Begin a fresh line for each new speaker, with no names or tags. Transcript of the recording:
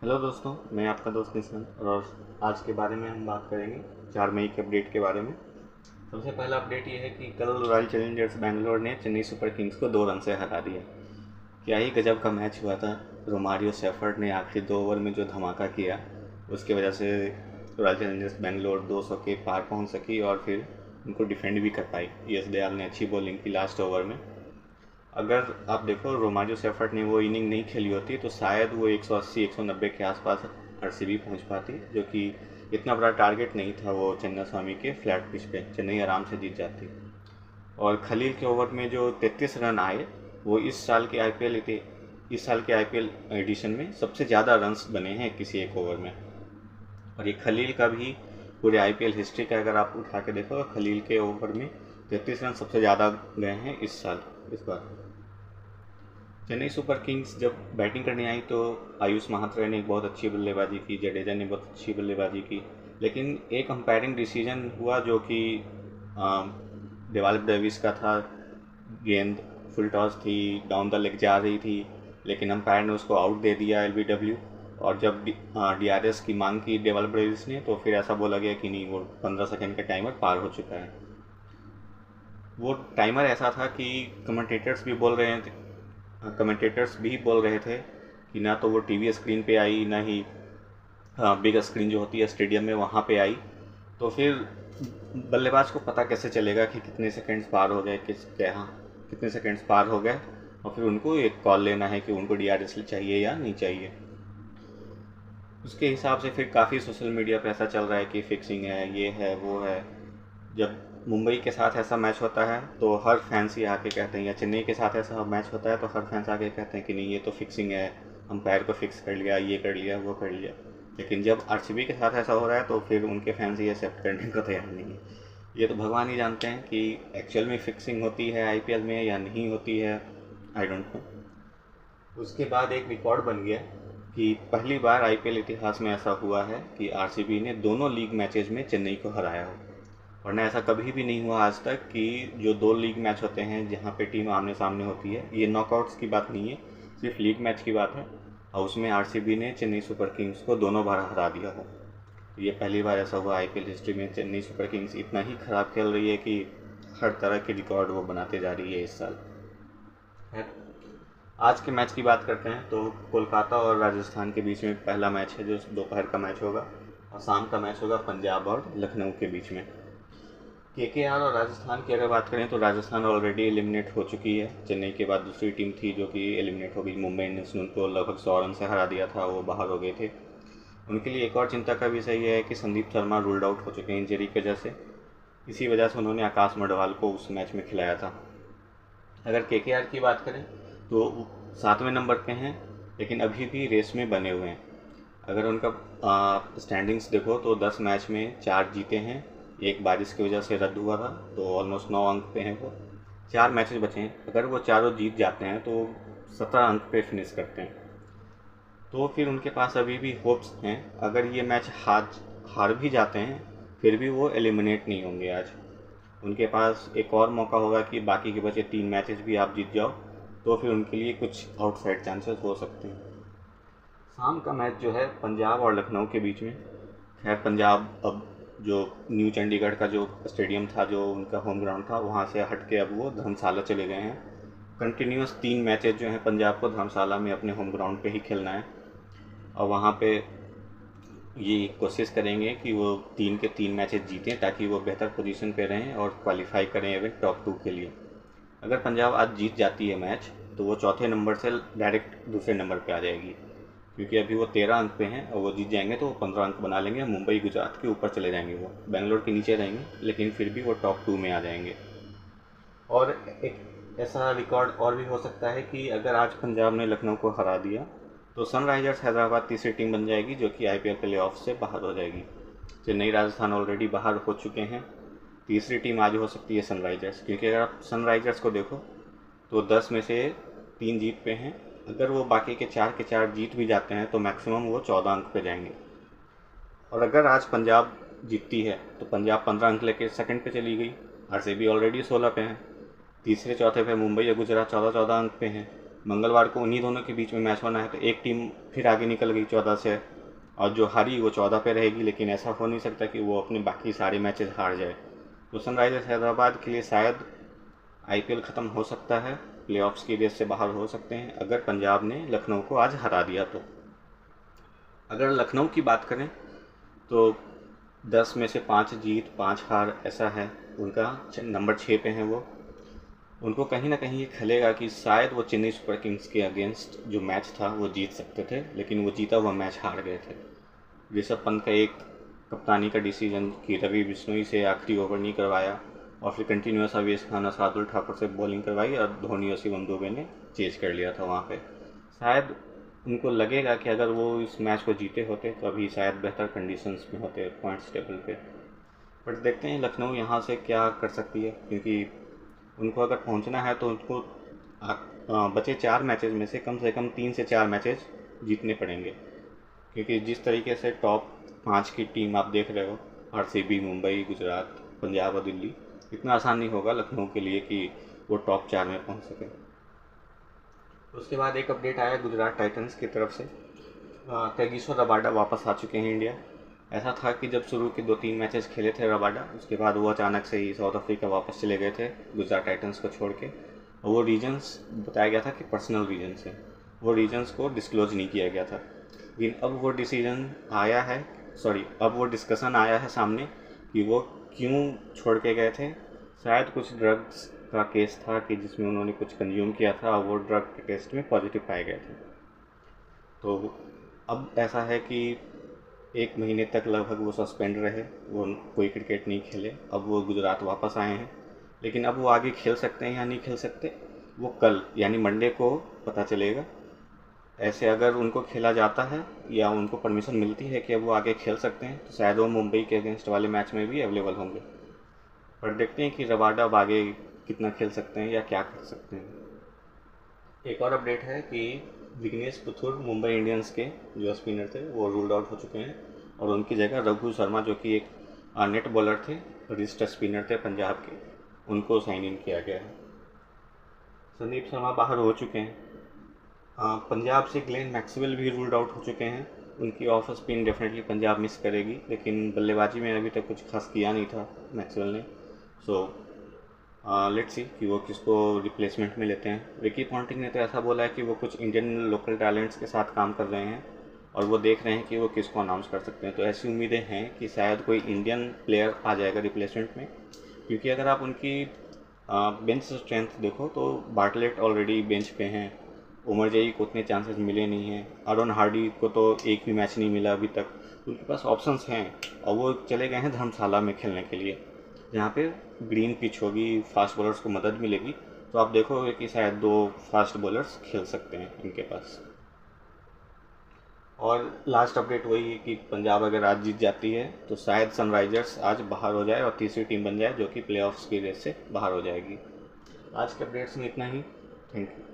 Hello दोस्तों, मैं आपका दोस्त निशान और आज के बारे में हम बात करेंगे 4 मई के अपडेट के बारे में। सबसे पहला अपडेट ये है कि कल रॉयल चैलेंजर्स बैंगलोर ने चेन्नई सुपर किंग्स को 2 रन से हरा दिया। क्या ही गजब का मैच हुआ था। रोमारियो सेफर्ड ने आखिरी 2 ओवर में जो धमाका किया, उसकी वजह से रॉयल चैलेंजर्स बैंगलोर 200 के पार पहुंच सकी और फिर उनको डिफेंड भी कर पाई। यश दयाल ने अच्छी बॉलिंग की लास्ट ओवर में। अगर आप देखो रोमारियो सेफर्ट ने वो इनिंग नहीं खेली होती तो शायद वो 180-190 के आसपास आरसीबी पहुंच पाती, जो कि इतना बड़ा टारगेट नहीं था वो चन्ना स्वामी के फ्लैट पिच पे। चेन्नई आराम से जीत जाती। और खलील के ओवर में जो 33 रन आए, वो इस साल के आईपीएल एडिशन में सबसे ज़्यादा रन्स बने हैं किसी एक ओवर में। और ये खलील का भी पूरे आईपीएल हिस्ट्री का अगर आप उठा के देखो, खलील के ओवर में 33 रन सबसे ज़्यादा गए हैं इस बार। चेन्नई सुपर किंग्स जब बैटिंग करने आई तो आयुष महात्रे ने एक बहुत अच्छी बल्लेबाजी की, जडेजा ने बहुत अच्छी बल्लेबाजी की, लेकिन एक अंपायरिंग डिसीजन हुआ जो कि डेवाल्ड डेविस का था। गेंद फुल टॉस थी, डाउन द लेग जा रही थी, लेकिन अंपायर ने उसको आउट दे दिया एलबीडब्ल्यू। और जब डीआरएस की मांग की डेवाल्ड डेविस ने, तो फिर ऐसा बोला गया कि नहीं, वो 15 सेकंड का टाइमर पार हो चुका है। वो टाइमर ऐसा था कि कमेंटेटर्स भी बोल रहे थे कि ना तो वो टीवी स्क्रीन पे आई, ना ही बिग स्क्रीन जो होती है स्टेडियम में वहाँ पे आई। तो फिर बल्लेबाज को पता कैसे चलेगा कि कितने सेकंड्स पार हो गए, कितने सेकंड्स पार हो गए, और फिर उनको एक कॉल लेना है कि उनको डीआरएस चाहिए या नहीं चाहिए। उसके हिसाब से फिर काफ़ी सोशल मीडिया पे ऐसा चल रहा है कि फिक्सिंग है, ये है, वो है। जब मुंबई के साथ ऐसा मैच होता है तो हर फैंस ही आके कहते हैं, या चेन्नई के साथ ऐसा मैच होता है तो हर फैंस आके कहते हैं कि नहीं, ये तो फिक्सिंग है, अंपायर को फिक्स कर लिया, ये कर लिया, वो कर लिया। लेकिन जब आरसीबी के साथ ऐसा हो रहा है तो फिर उनके फैंस ये एक्सेप्ट करने को तैयार नहीं है। ये तो भगवान ही जानते हैं कि एक्चुअल में फिक्सिंग होती है आईपीएल में या नहीं होती है, आई डोंट नो। उसके बाद एक रिकॉर्ड बन गया कि पहली बार आईपीएल इतिहास में ऐसा हुआ है कि आरसीबी ने दोनों लीग मैचेज में चेन्नई को हराया हो। वरना ऐसा कभी भी नहीं हुआ आज तक कि जो 2 लीग मैच होते हैं जहाँ पे टीम आमने सामने होती है, ये नॉकआउट्स की बात नहीं है, सिर्फ लीग मैच की बात है, और उसमें आरसीबी ने चेन्नई सुपर किंग्स को दोनों बार हरा दिया हो। तो ये पहली बार ऐसा हुआ आईपीएल हिस्ट्री में। चेन्नई सुपर किंग्स इतना ही ख़राब खेल रही है कि हर तरह के रिकॉर्ड वो बनाते जा रही है इस साल। आज के मैच की बात करते हैं तो कोलकाता और राजस्थान के बीच में पहला मैच है जो दोपहर का मैच होगा, और शाम का मैच होगा पंजाब और लखनऊ के बीच में। केकेआर और राजस्थान की अगर बात करें तो राजस्थान ऑलरेडी एलिमिनेट हो चुकी है। चेन्नई के बाद दूसरी टीम थी जो कि एलिमिनेट हो गई, मुंबई इंडियंस ने उनको लगभग 100 रन से हरा दिया था, वो बाहर हो गए थे। उनके लिए एक और चिंता का विषय यह है कि संदीप शर्मा रूल्ड आउट हो चुके हैं इंजरी की वजह से। इसी वजह से उन्होंने आकाश मडवाल को उस मैच में खिलाया था। अगर केकेआर की बात करें तो 7वें नंबर पे हैं, लेकिन अभी भी रेस में बने हुए हैं। अगर उनका स्टैंडिंग्स देखो तो 10 मैच में 4 जीते हैं, एक बारिश की वजह से रद्द हुआ था, तो ऑलमोस्ट 9 अंक पे हैं वो। 4 मैचेस बचे हैं, अगर वो चारों जीत जाते हैं तो 17 अंक पे फिनिश करते हैं। तो फिर उनके पास अभी भी होप्स हैं। अगर ये मैच हार भी जाते हैं फिर भी वो एलिमिनेट नहीं होंगे आज। उनके पास एक और मौका होगा कि बाकी के बचे 3 मैचेस भी आप जीत जाओ, तो फिर उनके लिए कुछ आउटसाइड चांसेस हो सकते हैं। शाम का मैच जो है पंजाब और लखनऊ के बीच में। खैर पंजाब अब जो न्यू चंडीगढ़ का जो स्टेडियम था, जो उनका होम ग्राउंड था, वहाँ से हट के अब वो धर्मशाला चले गए हैं। कंटिन्यूस 3 मैचेज जो हैं पंजाब को धर्मशाला में अपने होम ग्राउंड पे ही खेलना है, और वहाँ पे ये कोशिश करेंगे कि वो 3 के 3 मैचेज जीतें ताकि वो बेहतर पोजीशन पे रहें और क्वालिफाई करें इवेंट टॉप 2 के लिए। अगर पंजाब आज जीत जाती है मैच तो वो चौथे नंबर से डायरेक्ट दूसरे नंबर पे आ जाएगी, क्योंकि अभी वो 13 अंक पे हैं, और वो जीत जाएंगे तो वो 15 अंक बना लेंगे। मुंबई गुजरात के ऊपर चले जाएंगे, वो बेंगलोर के नीचे रहेंगे, लेकिन फिर भी वो टॉप 2 में आ जाएंगे। और एक ऐसा रिकॉर्ड और भी हो सकता है कि अगर आज पंजाब ने लखनऊ को हरा दिया तो सनराइजर्स हैदराबाद तीसरी टीम बन जाएगी जो कि आईपीएल प्ले ऑफ से बाहर हो जाएगी। चेन्नई राजस्थान ऑलरेडी बाहर हो चुके हैं, तीसरी टीम आज हो सकती है सनराइजर्स। क्योंकि अगर आप सनराइजर्स को देखो तो 10 में से 3 जीत पे हैं, अगर वो बाकी के 4 के 4 जीत भी जाते हैं तो मैक्सिमम वो 14 अंक पे जाएंगे। और अगर आज पंजाब जीतती है तो पंजाब 15 अंक लेके सेकंड पे चली गई, आरसीबी ऑलरेडी 16 पे हैं, तीसरे चौथे पे मुंबई या गुजरात 14-14 अंक पे हैं, मंगलवार को उन्हीं दोनों के बीच में मैच होना है, तो एक टीम फिर आगे निकल गई 14 से, और जो हारी वो 14 पे रहेगी। लेकिन ऐसा हो नहीं सकता कि वो अपने बाकी सारे मैचेस हार जाए। तो सनराइजर्स हैदराबाद के लिए शायद आईपीएल ख़त्म हो सकता है, प्लेऑफ्स की रेस से बाहर हो सकते हैं अगर पंजाब ने लखनऊ को आज हरा दिया तो। अगर लखनऊ की बात करें तो 10 में से 5 जीत 5 हार ऐसा है उनका, नंबर 6 पे हैं वो। उनको कहीं ना कहीं ये खलेगा कि शायद वो चेन्नई सुपर किंग्स के अगेंस्ट जो मैच था वो जीत सकते थे, लेकिन वो जीता हुआ मैच हार गए थे। ऋषभ पंत का एक कप्तानी का डिसीजन कि रवि बिश्नोई से आखिरी ओवर नहीं करवाया, और फिर कंटिन्यूस अवेश खान और शार्दुल ठाकुर से बॉलिंग करवाई, और धोनी और शिवम दुबे ने चेज कर लिया था वहाँ पे। शायद उनको लगेगा कि अगर वो इस मैच को जीते होते तो अभी शायद बेहतर कंडीशंस में होते पॉइंट्स टेबल पे। बट देखते हैं लखनऊ यहाँ से क्या कर सकती है, क्योंकि उनको अगर पहुँचना है तो उनको बचे 4 मैचेस में से कम 3 से 4 मैचेस जीतने पड़ेंगे, क्योंकि जिस तरीके से टॉप 5 की टीम आप देख रहे हो, आरसीबी, मुंबई, गुजरात, पंजाब और दिल्ली, इतना आसान नहीं होगा लखनऊ के लिए कि वो टॉप 4 में पहुंच सके। उसके बाद एक अपडेट आया गुजरात टाइटंस की तरफ से, तेगिसो रबाडा वापस आ चुके हैं इंडिया। ऐसा था कि जब शुरू के 2-3 मैचेस खेले थे रबाडा, उसके बाद वो अचानक से ही साउथ अफ्रीका वापस चले गए थे गुजरात टाइटंस को छोड़ के। और वो रीजन्स बताया गया था कि पर्सनल रीजन्स हैं, वो रीजन्स को डिस्क्लोज नहीं किया गया था। लेकिन अब वो अब वो डिस्कशन आया है सामने कि वो क्यों छोड़ के गए थे। शायद कुछ ड्रग्स का केस था कि जिसमें उन्होंने कुछ कंज्यूम किया था, और वो ड्रग के टेस्ट में पॉजिटिव पाए गए थे। तो अब ऐसा है कि 1 महीने तक लगभग वो सस्पेंड रहे, वो कोई क्रिकेट नहीं खेले। अब वो गुजरात वापस आए हैं, लेकिन अब वो आगे खेल सकते हैं या नहीं खेल सकते वो कल यानी मंडे को पता चलेगा। ऐसे अगर उनको खेला जाता है या उनको परमिशन मिलती है कि अब वो आगे खेल सकते हैं, तो शायद वो मुंबई के अगेंस्ट वाले मैच में भी अवेलेबल होंगे। पर देखते हैं कि रबाडा अब आगे कितना खेल सकते हैं या क्या कर सकते हैं। एक और अपडेट है कि विघ्नेश पुथुर मुंबई इंडियंस के जो स्पिनर थे वो रूल्ड आउट हो चुके हैं, और उनकी जगह रघु शर्मा जो कि एक नेट बॉलर थे, रिस्ट स्पिनर थे पंजाब के, उनको साइन इन किया गया है। संदीप शर्मा बाहर हो चुके हैं। पंजाब से ग्लेन मैक्सवेल भी रूल्ड आउट हो चुके हैं। उनकी off spin definitely Punjab miss करेगी, लेकिन बल्लेबाजी में अभी तक कुछ खास किया नहीं था मैक्सवेल ने। सो लेट्स सी कि वो किसको रिप्लेसमेंट में लेते हैं। रिकी पॉन्टिंग ने तो ऐसा बोला है कि वो कुछ इंडियन लोकल टैलेंट्स के साथ काम कर रहे हैं और वो देख रहे हैं कि वो किसको अनाउंस कर सकते हैं। तो ऐसी उम्मीदें हैं कि शायद कोई इंडियन प्लेयर आ जाएगा रिप्लेसमेंट में, क्योंकि अगर आप उनकी बेंच स्ट्रेंथ देखो तो बार्टलेट ऑलरेडी बेंच पे हैं, उमर जई को उतने चांसेस मिले नहीं हैं, अरुण हार्डी को तो एक भी मैच नहीं मिला अभी तक। उनके पास ऑप्शंस हैं और वो चले गए हैं धर्मशाला में खेलने के लिए, जहाँ पे ग्रीन पिच होगी, फास्ट बॉलर्स को मदद मिलेगी। तो आप देखोगे कि शायद 2 फास्ट बॉलर्स खेल सकते हैं इनके पास। और लास्ट अपडेट वही है कि पंजाब अगर आज जीत जाती है तो शायद सनराइजर्स आज बाहर हो जाए और तीसरी टीम बन जाए जो कि प्लेऑफ्स की रेस से बाहर हो जाएगी। आज के अपडेट्स में इतना ही। Thank you.